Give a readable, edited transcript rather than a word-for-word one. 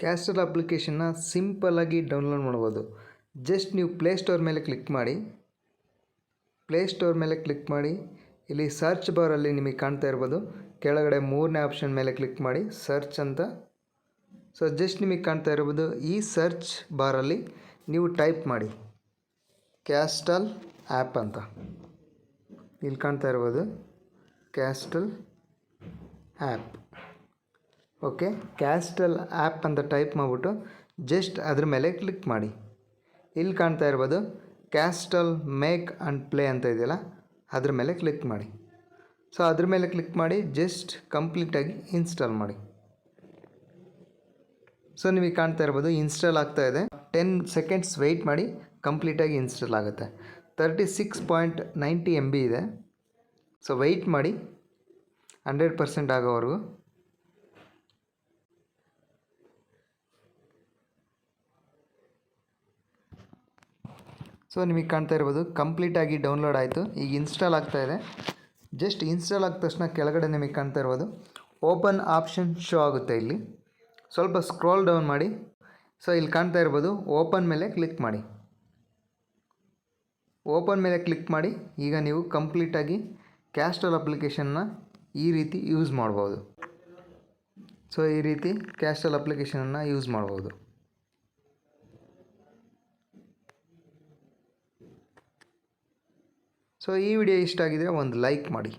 Castle ಅಪ್ಲಿಕೇಶನ್ನ ಸಿಂಪಲ್ಲಾಗಿ download ಮಾಡ್ಬೋದು. ಜಸ್ಟ್ ನೀವು ಪ್ಲೇಸ್ಟೋರ್ ಮೇಲೆ ಕ್ಲಿಕ್ ಮಾಡಿ. ಪ್ಲೇಸ್ಟೋರ್ ಮೇಲೆ ಕ್ಲಿಕ್ ಮಾಡಿ, ಇಲ್ಲಿ ಸರ್ಚ್ ಬಾರಲ್ಲಿ ನಿಮಗೆ ಕಾಣ್ತಾ ಇರ್ಬೋದು, ಕೆಳಗಡೆ 3ನೇ ಆಪ್ಷನ್ ಮೇಲೆ ಕ್ಲಿಕ್ ಮಾಡಿ ಸರ್ಚ್ ಅಂತ. ಸೊ ಜಸ್ಟ್ ನಿಮಗೆ ಕಾಣ್ತಾ ಇರ್ಬೋದು, ಈ ಸರ್ಚ್ ಬಾರಲ್ಲಿ ನೀವು ಟೈಪ್ ಮಾಡಿ ಕ್ಯಾಸ್ಟಲ್ ಆ್ಯಪ್ ಅಂತ. ಇಲ್ಲಿ ಕಾಣ್ತಾ ಇರ್ಬೋದು castle app. Okay, castle app ಅಂತ ಟೈಪ್ ಮಾಡಿಬಿಟ್ಟು ಜಸ್ಟ್ ಅದ್ರ ಮೇಲೆ ಕ್ಲಿಕ್ ಮಾಡಿ. ಇಲ್ಲಿ ಕಾಣ್ತಾ ಇರ್ಬೋದು ಕ್ಯಾಸ್ಟಲ್ ಮೇಕ್ ಆ್ಯಂಡ್ ಪ್ಲೇ ಅಂತ ಇದೆಯಲ್ಲ, ಅದ್ರ ಮೇಲೆ ಕ್ಲಿಕ್ ಮಾಡಿ. ಸೊ ಅದ್ರ ಮೇಲೆ ಕ್ಲಿಕ್ ಮಾಡಿ ಜಸ್ಟ್ ಕಂಪ್ಲೀಟಾಗಿ ಇನ್ಸ್ಟಾಲ್ ಮಾಡಿ. ಸೊ ನಿಮಗೆ ಕಾಣ್ತಾ ಇರ್ಬೋದು ಇನ್ಸ್ಟಾಲ್ ಆಗ್ತಾ ಇದೆ. 10 ಸೆಕೆಂಡ್ಸ್ ವೆಯ್ಟ್ ಮಾಡಿ, ಕಂಪ್ಲೀಟಾಗಿ ಇನ್ಸ್ಟಾಲ್ ಆಗುತ್ತೆ. 36.90 MB ಇದೆ. ಸೊ ವೆಯ್ಟ್ ಮಾಡಿ 100% ಆಗೋವರೆಗೂ. ಸೊ ನಿಮಗೆ ಕಾಣ್ತಾ ಇರ್ಬೋದು ಕಂಪ್ಲೀಟಾಗಿ ಡೌನ್ಲೋಡ್ ಆಯಿತು. ಈಗ ಇನ್ಸ್ಟಾಲ್ ಆಗ್ತಾ ಇದೆ. ಜಸ್ಟ್ ಇನ್ಸ್ಟಾಲ್ ಆದ ತಕ್ಷಣ ಕೆಳಗಡೆ ನಿಮಗೆ ಕಾಣ್ತಾ ಇರ್ಬೋದು ಓಪನ್ ಆಪ್ಷನ್ ಶೋ ಆಗುತ್ತೆ. ಇಲ್ಲಿ ಸ್ವಲ್ಪ ಸ್ಕ್ರೋಲ್ ಡೌನ್ ಮಾಡಿ. ಸೊ ಇಲ್ಲಿ ಕಾಣ್ತಾ ಇರ್ಬೋದು ಓಪನ್ ಮೇಲೆ ಕ್ಲಿಕ್ ಮಾಡಿ. ಓಪನ್ ಮೇಲೆ ಕ್ಲಿಕ್ ಮಾಡಿ. ಈಗ ನೀವು ಕಂಪ್ಲೀಟಾಗಿ ಕ್ಯಾಸ್ಟಲ್ ಅಪ್ಲಿಕೇಶನ್ನ ಈ ರೀತಿ ಯೂಸ್ ಮಾಡ್ಬೋದು. ಸೊ ಈ ರೀತಿ ಕ್ಯಾಸ್ಟಲ್ ಅಪ್ಲಿಕೇಶನನ್ನು ಯೂಸ್ ಮಾಡ್ಬೋದು. ಸೊ ಈ ವಿಡಿಯೋ ಇಷ್ಟ ಆಗಿದರೆ ಒಂದು ಲೈಕ್ ಮಾಡಿ.